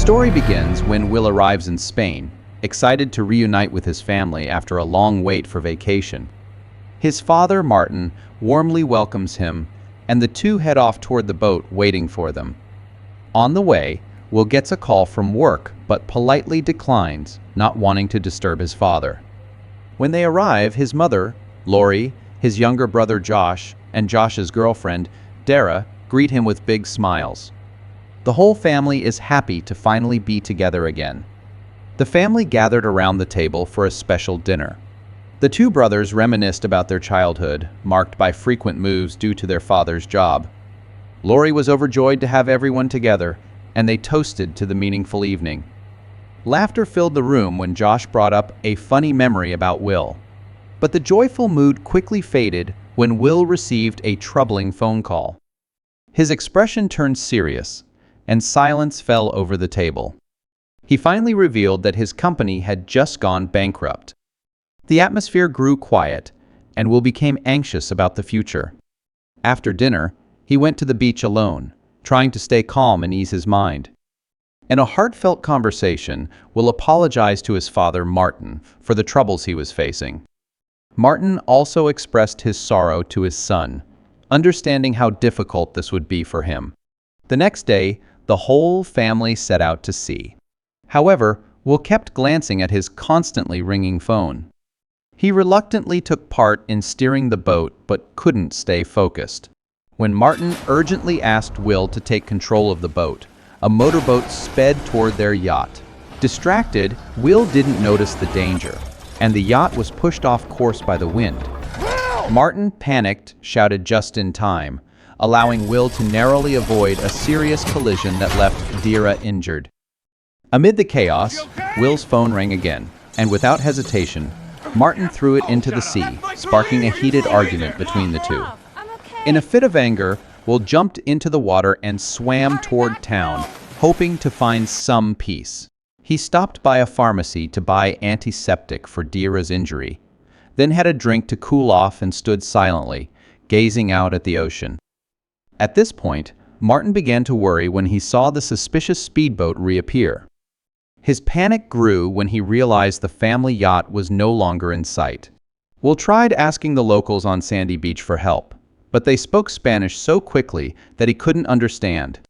story begins when Will arrives in Spain, excited to reunite with his family after a long wait for vacation. His father, Martin, warmly welcomes him, and the two head off toward the boat waiting for them. On the way, Will gets a call from work but politely declines, not wanting to disturb his father. When they arrive, his mother, Lori, his younger brother Josh, and Josh's girlfriend, Dara, greet him with big smiles. The whole family is happy to finally be together again. The family gathered around the table for a special dinner. The two brothers reminisced about their childhood, marked by frequent moves due to their father's job. Lori was overjoyed to have everyone together, and they toasted to the meaningful evening. Laughter filled the room when Josh brought up a funny memory about Will. But the joyful mood quickly faded when Will received a troubling phone call. His expression turned serious, and silence fell over the table. He finally revealed that his company had just gone bankrupt. The atmosphere grew quiet, and Will became anxious about the future. After dinner, he went to the beach alone, trying to stay calm and ease his mind. In a heartfelt conversation, Will apologized to his father, Martin, for the troubles he was facing. Martin also expressed his sorrow to his son, understanding how difficult this would be for him. The next day, the whole family set out to sea. However, Will kept glancing at his constantly ringing phone. He reluctantly took part in steering the boat but couldn't stay focused. When Martin urgently asked Will to take control of the boat, a motorboat sped toward their yacht. Distracted, Will didn't notice the danger, and the yacht was pushed off course by the wind. Martin, panicked, shouted just in time, allowing Will to narrowly avoid a serious collision that left Dara injured. Amid the chaos, Will's phone rang again, and without hesitation, Martin threw it into the sea, sparking a heated argument between the two. In a fit of anger, Will jumped into the water and swam toward town, hoping to find some peace. He stopped by a pharmacy to buy antiseptic for Dara's injury, then had a drink to cool off and stood silently, gazing out at the ocean. At this point, Martin began to worry when he saw the suspicious speedboat reappear. His panic grew when he realized the family yacht was no longer in sight. Will tried asking the locals on Sandy Beach for help, but they spoke Spanish so quickly that he couldn't understand.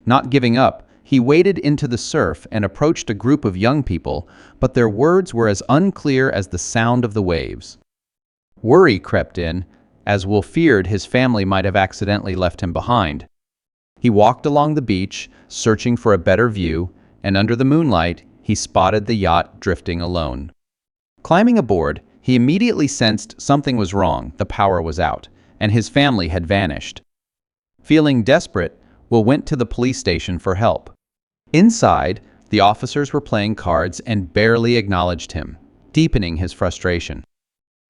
Not giving up, he waded into the surf and approached a group of young people, but their words were as unclear as the sound of the waves. Worry crept in, as Will feared his family might have accidentally left him behind. He walked along the beach, searching for a better view, and under the moonlight, he spotted the yacht drifting alone. Climbing aboard, he immediately sensed something was wrong. The power was out, and his family had vanished. Feeling desperate, Will went to the police station for help. Inside, the officers were playing cards and barely acknowledged him, deepening his frustration.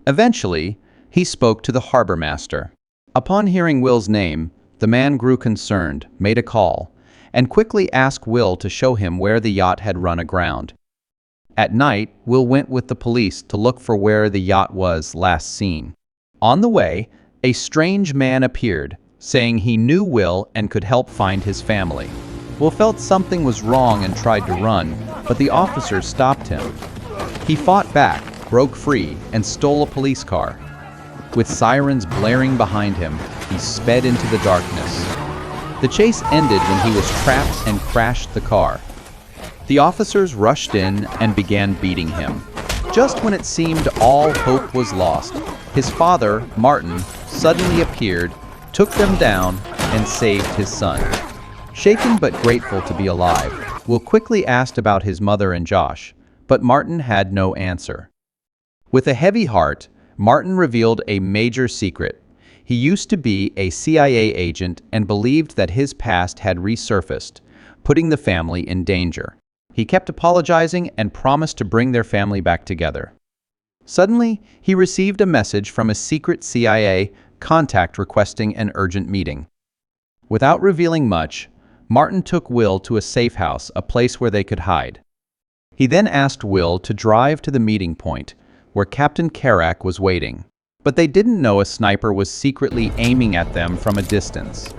Eventually, he spoke to the harbor master. Upon hearing Will's name, the man grew concerned, made a call, and quickly asked Will to show him where the yacht had run aground. At night, Will went with the police to look for where the yacht was last seen. On the way, a strange man appeared, saying he knew Will and could help find his family. Will felt something was wrong and tried to run, but the officers stopped him. He fought back, broke free, and stole a police car. With sirens blaring behind him, he sped into the darkness. The chase ended when he was trapped and crashed the car. The officers rushed in and began beating him. Just when it seemed all hope was lost, his father, Martin, suddenly appeared, took them down, and saved his son. Shaken but grateful to be alive, Will quickly asked about his mother and Josh, but Martin had no answer. With a heavy heart, Martin revealed a major secret. He used to be a CIA agent and believed that his past had resurfaced, putting the family in danger. He kept apologizing and promised to bring their family back together. Suddenly, he received a message from a secret CIA contact requesting an urgent meeting. Without revealing much, Martin took Will to a safe house, a place where they could hide. He then asked Will to drive to the meeting point, where Captain Kerouac was waiting. But they didn't know a sniper was secretly aiming at them from a distance.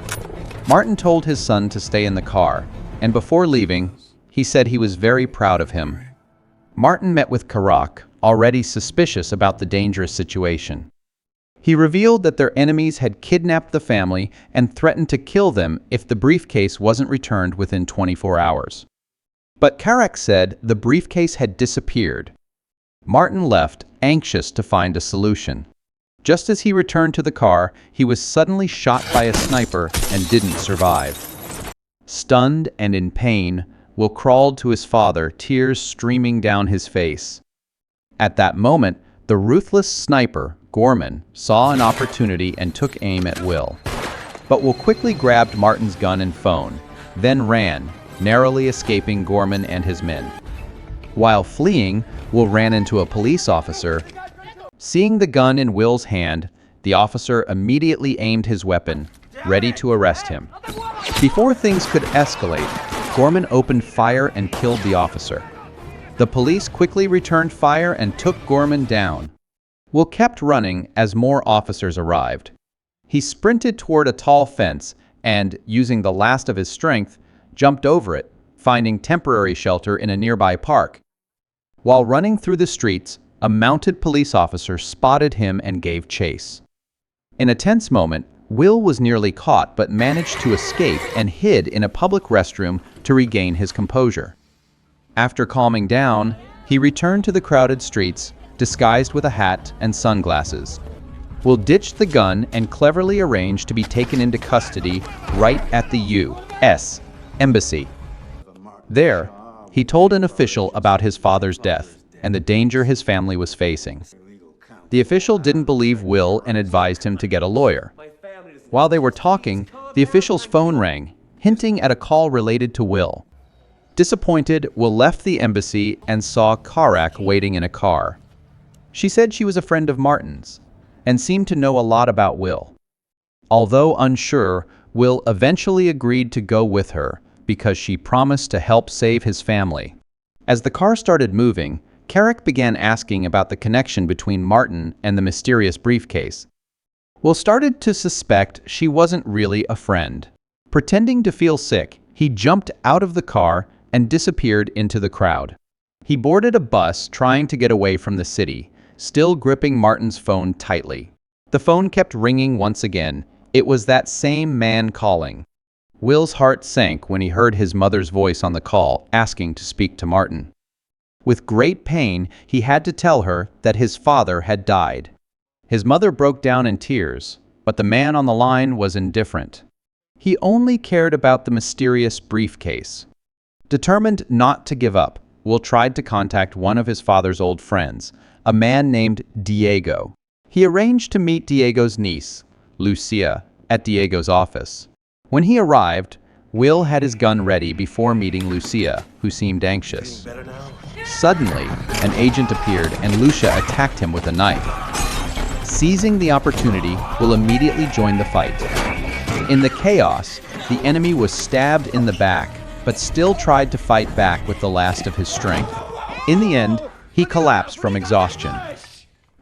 Martin told his son to stay in the car, and before leaving, He said he was very proud of him. Martin met with Karak, already suspicious about the dangerous situation. He revealed that their enemies had kidnapped the family and threatened to kill them if the briefcase wasn't returned within 24 hours. But Karak said the briefcase had disappeared. Martin left, anxious to find a solution. Just as he returned to the car, he was suddenly shot by a sniper and didn't survive. Stunned and in pain, Will crawled to his father, tears streaming down his face. At that moment, the ruthless sniper, Gorman, saw an opportunity and took aim at Will. But Will quickly grabbed Martin's gun and phone, then ran, narrowly escaping Gorman and his men. While fleeing, Will ran into a police officer. Seeing the gun in Will's hand, the officer immediately aimed his weapon, ready to arrest him. Before things could escalate, Gorman opened fire and killed the officer. The police quickly returned fire and took Gorman down. Will kept running as more officers arrived. He sprinted toward a tall fence and, using the last of his strength, jumped over it, finding temporary shelter in a nearby park. While running through the streets, a mounted police officer spotted him and gave chase. In a tense moment, Will was nearly caught but managed to escape and hid in a public restroom to regain his composure. After calming down, he returned to the crowded streets, disguised with a hat and sunglasses. Will ditched the gun and cleverly arranged to be taken into custody right at the U.S. Embassy. There, he told an official about his father's death and the danger his family was facing. The official didn't believe Will and advised him to get a lawyer. While they were talking, the official's phone rang, hinting at a call related to Will. Disappointed, Will left the embassy and saw Karak waiting in a car. She said she was a friend of Martin's and seemed to know a lot about Will. Although unsure, Will eventually agreed to go with her because she promised to help save his family. As the car started moving, Karak began asking about the connection between Martin and the mysterious briefcase. Will started to suspect she wasn't really a friend. Pretending to feel sick, he jumped out of the car and disappeared into the crowd. He boarded a bus trying to get away from the city, still gripping Martin's phone tightly. The phone kept ringing once again. It was that same man calling. Will's heart sank when he heard his mother's voice on the call, asking to speak to Martin. With great pain, he had to tell her that his father had died. His mother broke down in tears, but the man on the line was indifferent. He only cared about the mysterious briefcase. Determined not to give up, Will tried to contact one of his father's old friends, a man named Diego. He arranged to meet Diego's niece, Lucia, at Diego's office. When he arrived, Will had his gun ready before meeting Lucia, who seemed anxious. Suddenly, an agent appeared and Lucia attacked him with a knife. Seizing the opportunity, Will immediately joined the fight. In the chaos, the enemy was stabbed in the back, but still tried to fight back with the last of his strength. In the end, he collapsed from exhaustion.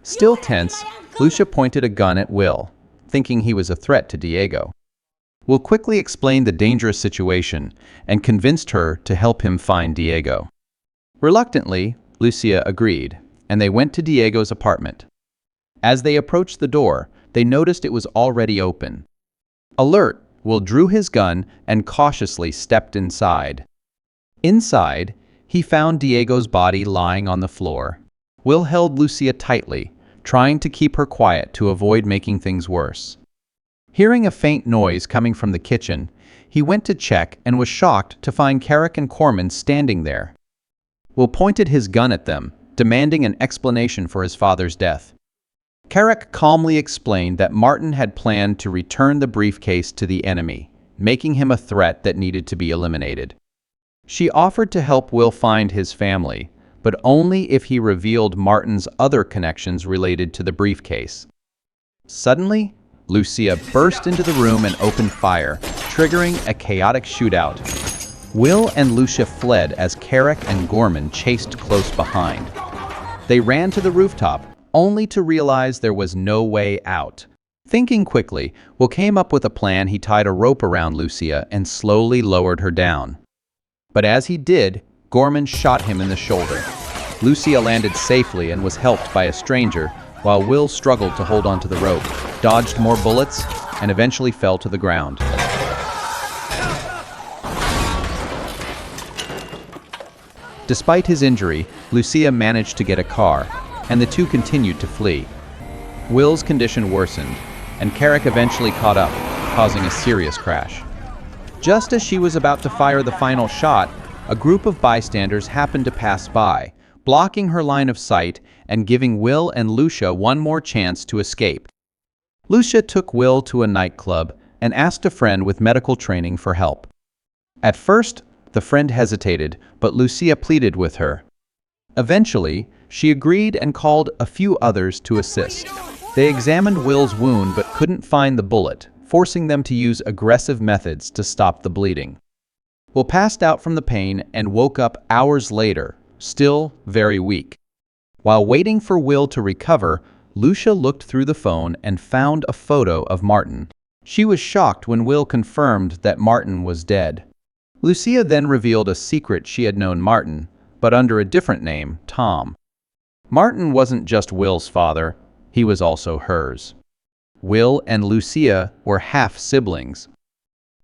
Still tense, Lucia pointed a gun at Will, thinking he was a threat to Diego. Will quickly explained the dangerous situation and convinced her to help him find Diego. Reluctantly, Lucia agreed, and they went to Diego's apartment. As they approached the door, they noticed it was already open. Alert, Will drew his gun and cautiously stepped inside. Inside, he found Diego's body lying on the floor. Will held Lucia tightly, trying to keep her quiet to avoid making things worse. Hearing a faint noise coming from the kitchen, he went to check and was shocked to find Karak and Corman standing there. Will pointed his gun at them, demanding an explanation for his father's death. Karak calmly explained that Martin had planned to return the briefcase to the enemy, making him a threat that needed to be eliminated. She offered to help Will find his family, but only if he revealed Martin's other connections related to the briefcase. Suddenly, Lucia burst into the room and opened fire, triggering a chaotic shootout. Will and Lucia fled as Karak and Gorman chased close behind. They ran to the rooftop, only to realize there was no way out. Thinking quickly, Will came up with a plan. He tied a rope around Lucia and slowly lowered her down. But as he did, Gorman shot him in the shoulder. Lucia landed safely and was helped by a stranger, while Will struggled to hold onto the rope, dodged more bullets, and eventually fell to the ground. Despite his injury, Lucia managed to get a car, and the two continued to flee. Will's condition worsened, and Carrick eventually caught up, causing a serious crash. Just as she was about to fire the final shot, a group of bystanders happened to pass by, blocking her line of sight and giving Will and Lucia one more chance to escape. Lucia took Will to a nightclub and asked a friend with medical training for help. At first, the friend hesitated, but Lucia pleaded with her. Eventually, she agreed and called a few others to assist. They examined Will's wound but couldn't find the bullet, forcing them to use aggressive methods to stop the bleeding. Will passed out from the pain and woke up hours later, still very weak. While waiting for Will to recover, Lucia looked through the phone and found a photo of Martin. She was shocked when Will confirmed that Martin was dead. Lucia then revealed a secret: she had known Martin, but under a different name, Tom. Martin wasn't just Will's father, he was also hers. Will and Lucia were half-siblings.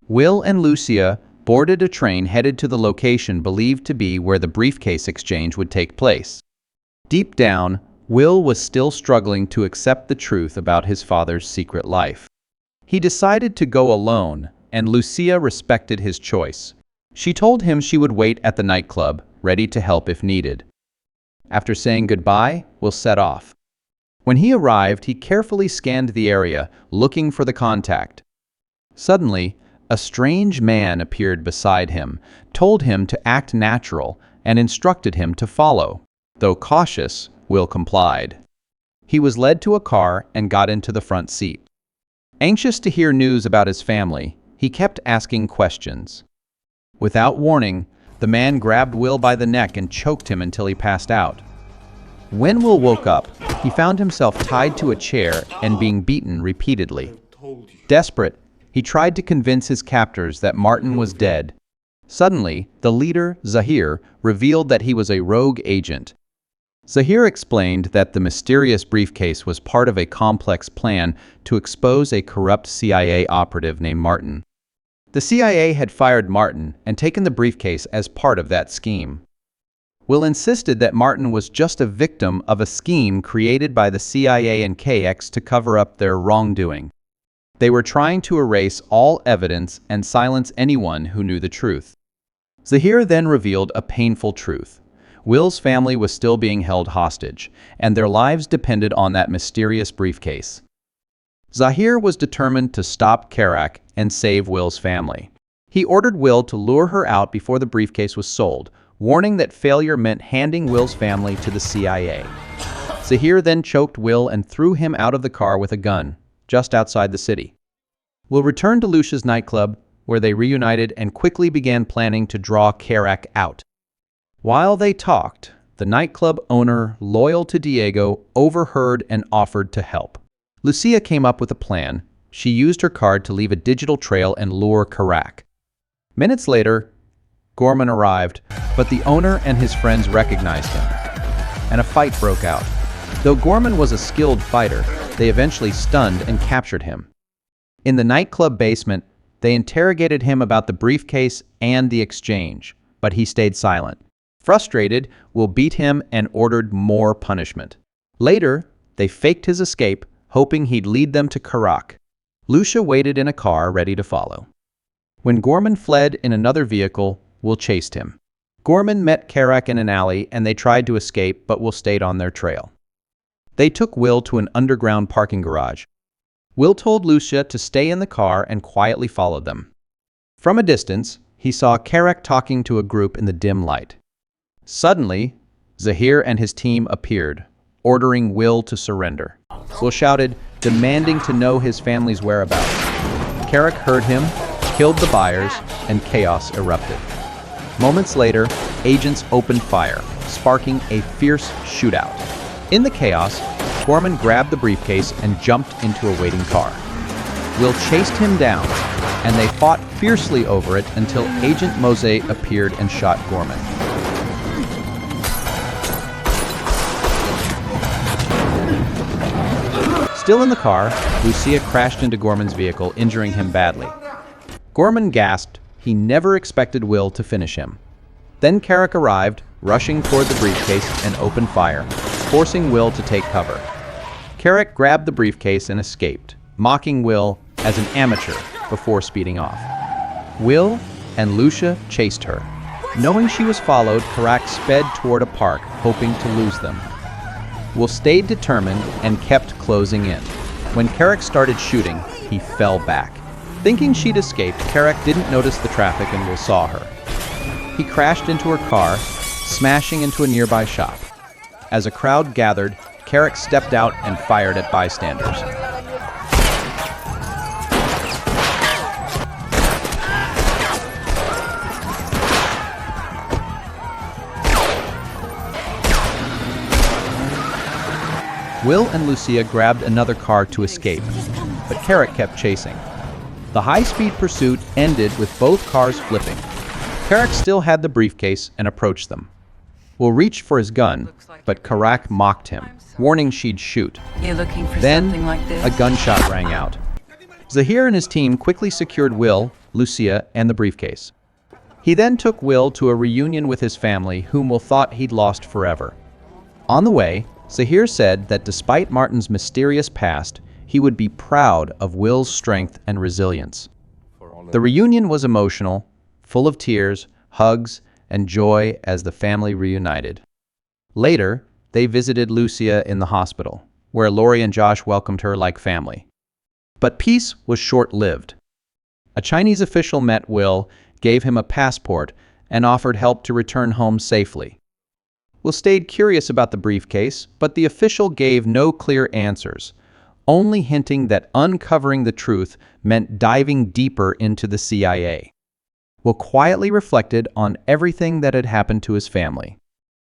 Will and Lucia boarded a train headed to the location believed to be where the briefcase exchange would take place. Deep down, Will was still struggling to accept the truth about his father's secret life. He decided to go alone, and Lucia respected his choice. She told him she would wait at the nightclub, ready to help if needed. After saying goodbye, Will set off. When he arrived, he carefully scanned the area, looking for the contact. Suddenly, a strange man appeared beside him, told him to act natural, and instructed him to follow. Though cautious, Will complied. He was led to a car and got into the front seat. Anxious to hear news about his family, he kept asking questions. Without warning, the man grabbed Will by the neck and choked him until he passed out. When Will woke up, he found himself tied to a chair and being beaten repeatedly. Desperate, he tried to convince his captors that Martin was dead. Suddenly, the leader, Zahir, revealed that he was a rogue agent. Zahir explained that the mysterious briefcase was part of a complex plan to expose a corrupt CIA operative named Martin. The CIA had fired Martin and taken the briefcase as part of that scheme. Will insisted that Martin was just a victim of a scheme created by the CIA and KX to cover up their wrongdoing. They were trying to erase all evidence and silence anyone who knew the truth. Zahir then revealed a painful truth. Will's family was still being held hostage, and their lives depended on that mysterious briefcase. Zahir was determined to stop Carrick and save Will's family. He ordered Will to lure her out before the briefcase was sold, warning that failure meant handing Will's family to the CIA. Zahir then choked Will and threw him out of the car with a gun, just outside the city. Will returned to Lucia's nightclub, where they reunited and quickly began planning to draw Carrick out. While they talked, the nightclub owner, loyal to Diego, overheard and offered to help. Lucia came up with a plan. She used her card to leave a digital trail and lure Carrick. Minutes later, Gorman arrived, but the owner and his friends recognized him, and a fight broke out. Though Gorman was a skilled fighter, they eventually stunned and captured him. In the nightclub basement, they interrogated him about the briefcase and the exchange, but he stayed silent. Frustrated, Will beat him and ordered more punishment. Later, they faked his escape, hoping he'd lead them to Carrick. Lucia waited in a car ready to follow. When Gorman fled in another vehicle, Will chased him. Gorman met Carrick in an alley and they tried to escape, but Will stayed on their trail. They took Will to an underground parking garage. Will told Lucia to stay in the car and quietly followed them. From a distance, he saw Carrick talking to a group in the dim light. Suddenly, Zahir and his team appeared, ordering Will to surrender. Will shouted, demanding to know his family's whereabouts. Carrick heard him, killed the buyers, and chaos erupted. Moments later, agents opened fire, sparking a fierce shootout. In the chaos, Gorman grabbed the briefcase and jumped into a waiting car. Will chased him down, and they fought fiercely over it until Agent Mose appeared and shot Gorman. Still in the car, Lucia crashed into Gorman's vehicle, injuring him badly. Gorman gasped. He never expected Will to finish him. Then Carrick arrived, rushing toward the briefcase and opened fire, forcing Will to take cover. Carrick grabbed the briefcase and escaped, mocking Will as an amateur before speeding off. Will and Lucia chased her. Knowing she was followed, Carrick sped toward a park, hoping to lose them. Will stayed determined and kept closing in. When Carrick started shooting, he fell back. Thinking she'd escaped, Carrick didn't notice the traffic and Will saw her. He crashed into her car, smashing into a nearby shop. As a crowd gathered, Carrick stepped out and fired at bystanders. Will and Lucia grabbed another car to escape, but Carrick kept chasing. The high-speed pursuit ended with both cars flipping. Carrick still had the briefcase and approached them. Will reached for his gun, but Carrick mocked him, warning she'd shoot. You're looking for Then, something like this? a gunshot rang out. Zahir and his team quickly secured Will, Lucia, and the briefcase. He then took Will to a reunion with his family, whom Will thought he'd lost forever. On the way, Zahir said that despite Martin's mysterious past, he would be proud of Will's strength and resilience. The reunion was emotional, full of tears, hugs, and joy as the family reunited. Later, they visited Lucia in the hospital, where Lori and Josh welcomed her like family. But peace was short-lived. A Chinese official met Will, gave him a passport, and offered help to return home safely. Will stayed curious about the briefcase, but the official gave no clear answers, only hinting that uncovering the truth meant diving deeper into the CIA. Will quietly reflected on everything that had happened to his family.